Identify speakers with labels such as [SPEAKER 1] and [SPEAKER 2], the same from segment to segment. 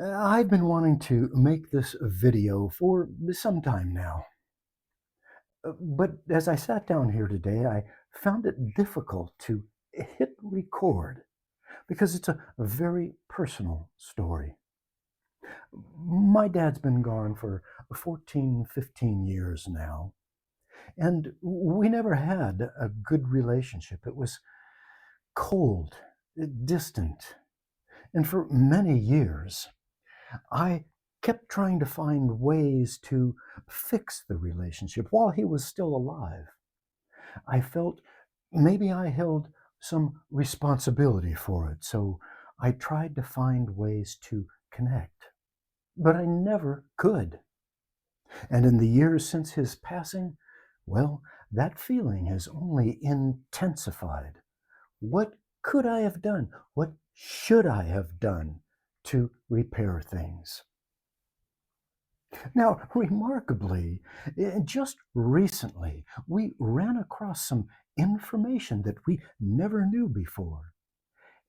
[SPEAKER 1] I've been wanting to make this video for some time now, but as I sat down here today, I found it difficult to hit record because it's a very personal story. My dad's been gone for 14, 15 years now, and we never had a good relationship. It was cold, distant, and for many years, I kept trying to find ways to fix the relationship while he was still alive. I felt maybe I held some responsibility for it, so I tried to find ways to connect. But I never could. And in the years since his passing, well, that feeling has only intensified. What could I have done? What should I have done to repair things? Now, remarkably, just recently, we ran across some information that we never knew before.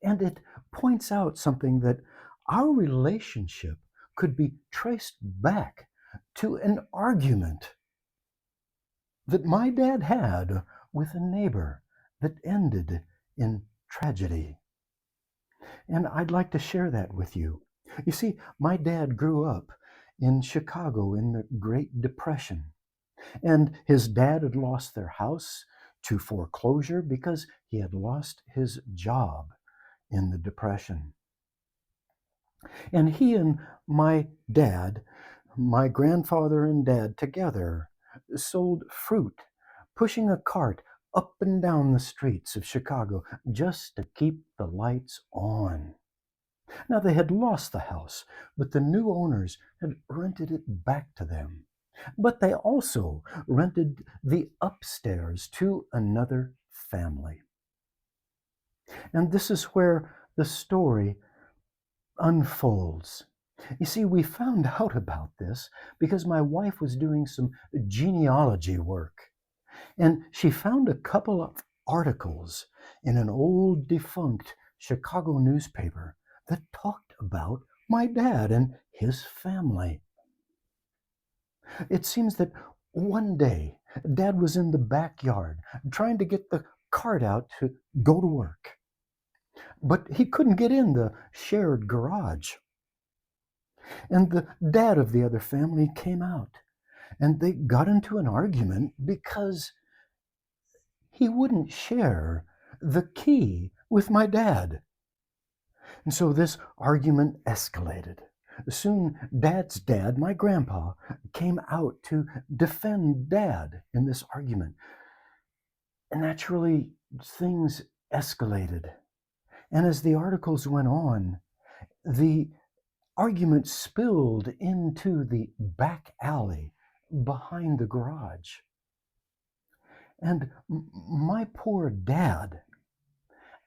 [SPEAKER 1] And it points out something that our relationship could be traced back to an argument that my dad had with a neighbor that ended in tragedy. And I'd like to share that with you. You see, my dad grew up in Chicago in the Great Depression, and his dad had lost their house to foreclosure because he had lost his job in the Depression. And he and my dad, my grandfather and dad together, sold fruit, pushing a cart up and down the streets of Chicago just to keep the lights on. Now, they had lost the house, but the new owners had rented it back to them. But they also rented the upstairs to another family. And this is where the story unfolds. You see, we found out about this because my wife was doing some genealogy work, and she found a couple of articles in an old defunct Chicago newspaper that talked about my dad and his family. It seems that one day, Dad was in the backyard trying to get the cart out to go to work, but he couldn't get in the shared garage. And the dad of the other family came out, and they got into an argument because he wouldn't share the key with my dad. And so this argument escalated. Soon, Dad's dad, my grandpa, came out to defend Dad in this argument. And naturally, things escalated. And as the articles went on, the argument spilled into the back alley behind the garage. And my poor dad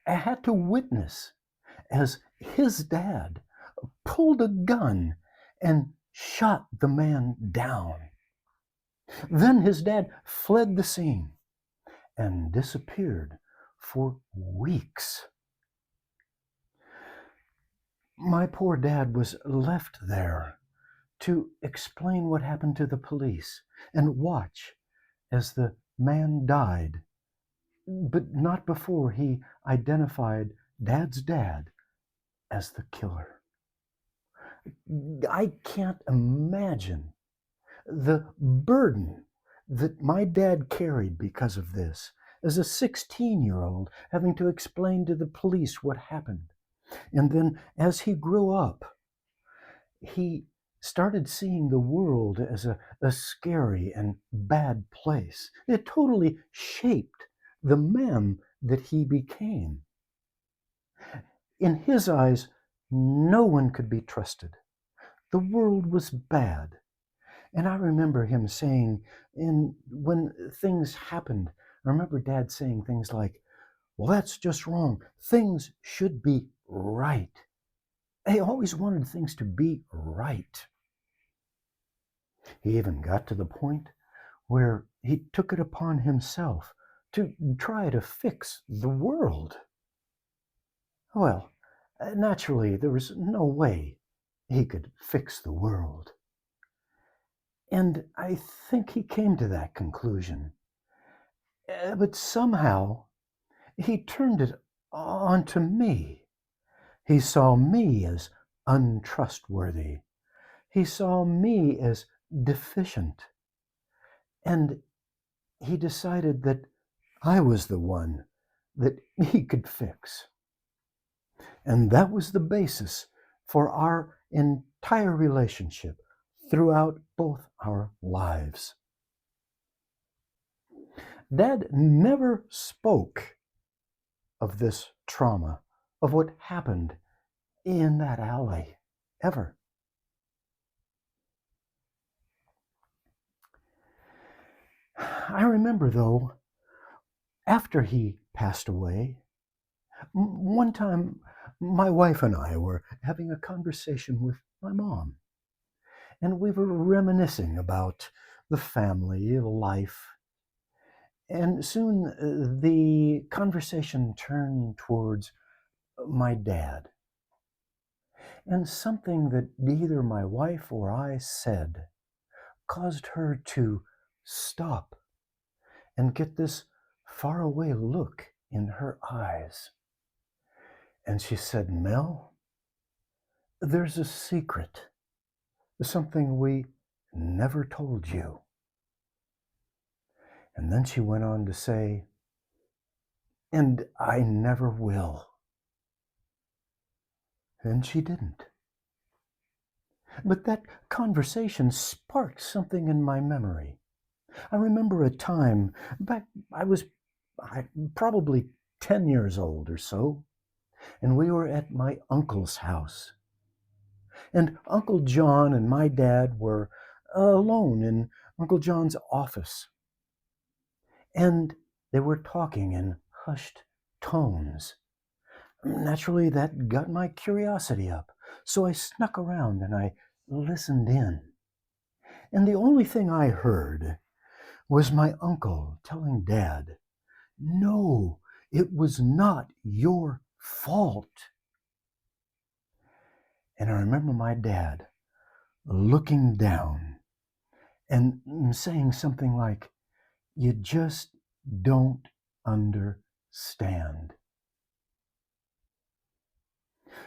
[SPEAKER 1] had to witness as his dad pulled a gun and shot the man down. Then his dad fled the scene and disappeared for weeks. My poor dad was left there to explain what happened to the police and watch as the man died, but not before he identified Dad's dad as the killer. I can't imagine the burden that my dad carried because of this. As a 16-year-old, having to explain to the police what happened. And then as he grew up, he started seeing the world as a scary and bad place. It totally shaped the man that he became. In his eyes, no one could be trusted. The world was bad. And I remember him saying, when things happened, I remember Dad saying things like, well, that's just wrong. Things should be right. He always wanted things to be right. He even got to the point where he took it upon himself to try to fix the world. Well, naturally, there was no way he could fix the world. And I think he came to that conclusion. But somehow he turned it on to me. He saw me as untrustworthy. He saw me as deficient. And he decided that I was the one that he could fix. And that was the basis for our entire relationship throughout both our lives. Dad never spoke of this trauma, of what happened in that alley, ever. I remember, though, after he passed away, one time my wife and I were having a conversation with my mom, and we were reminiscing about the family life. And soon the conversation turned towards my dad. And something that neither my wife or I said caused her to stop and get this faraway look in her eyes. And she said, "Mel, there's a secret, something we never told you." And then she went on to say, "And I never will." And she didn't. But that conversation sparked something in my memory. I remember a time back, I probably 10 years old or so, and we were at my uncle's house. And Uncle John and my dad were alone in Uncle John's office. And they were talking in hushed tones. Naturally, that got my curiosity up. So I snuck around and I listened in. And the only thing I heard was my uncle telling Dad, "No, it was not your fault." And I remember my dad looking down and saying something like, "You just don't understand."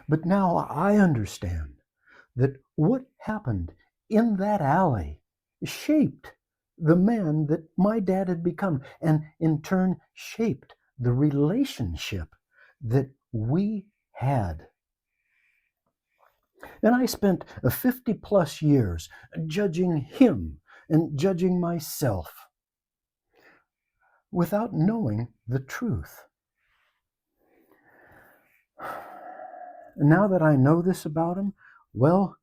[SPEAKER 1] But now I understand that what happened in that alley shaped the man that my dad had become, and in turn shaped the relationship that we had. And I spent 50 plus years judging him and judging myself without knowing the truth. Now that I know this about him, well,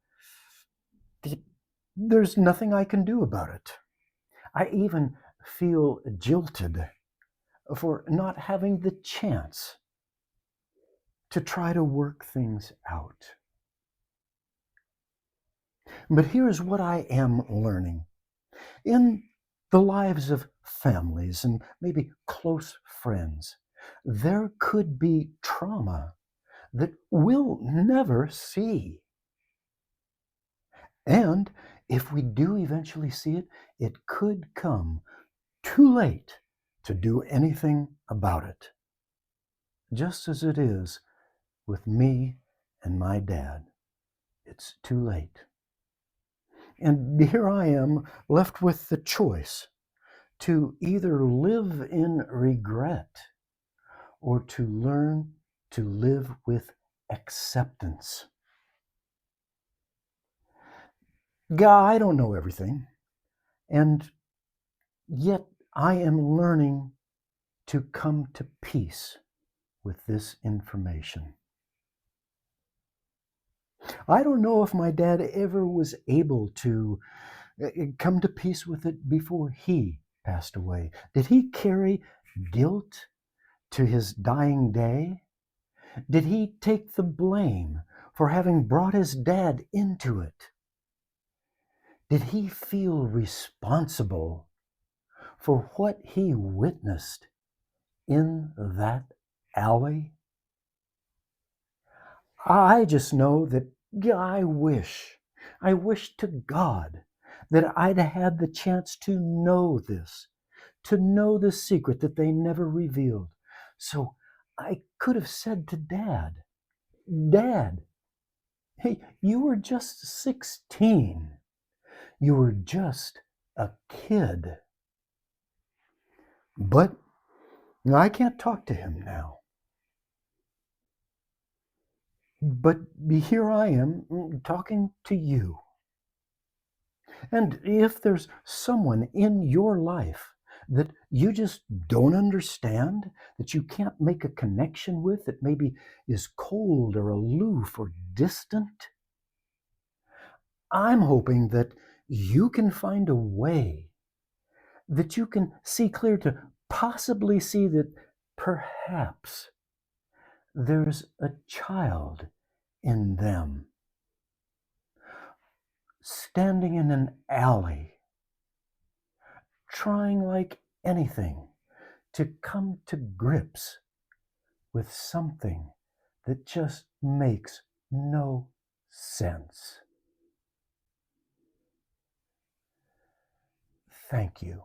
[SPEAKER 1] there's nothing I can do about it. I even feel jilted for not having the chance to try to work things out. But here's what I am learning. In the lives of families and maybe close friends, there could be trauma that we'll never see. And if we do eventually see it, it could come too late to do anything about it. Just as it is with me and my dad. It's too late. And here I am left with the choice to either live in regret or to learn to live with acceptance. God, I don't know everything, and yet I am learning to come to peace with this information. I don't know if my dad ever was able to come to peace with it before he passed away. Did he carry guilt to his dying day? Did he take the blame for having brought his dad into it? Did he feel responsible for what he witnessed in that alley? I just know that Yeah, I wish to God that I'd had the chance to know this secret that they never revealed. So I could have said to Dad, Dad, hey, you were just 16. You were just a kid. But I can't talk to him now. But here I am talking to you. And if there's someone in your life that you just don't understand, that you can't make a connection with, that maybe is cold or aloof or distant, I'm hoping that you can find a way, that you can see clear to possibly see that perhaps there's a child in them standing in an alley, trying like anything to come to grips with something that just makes no sense. Thank you.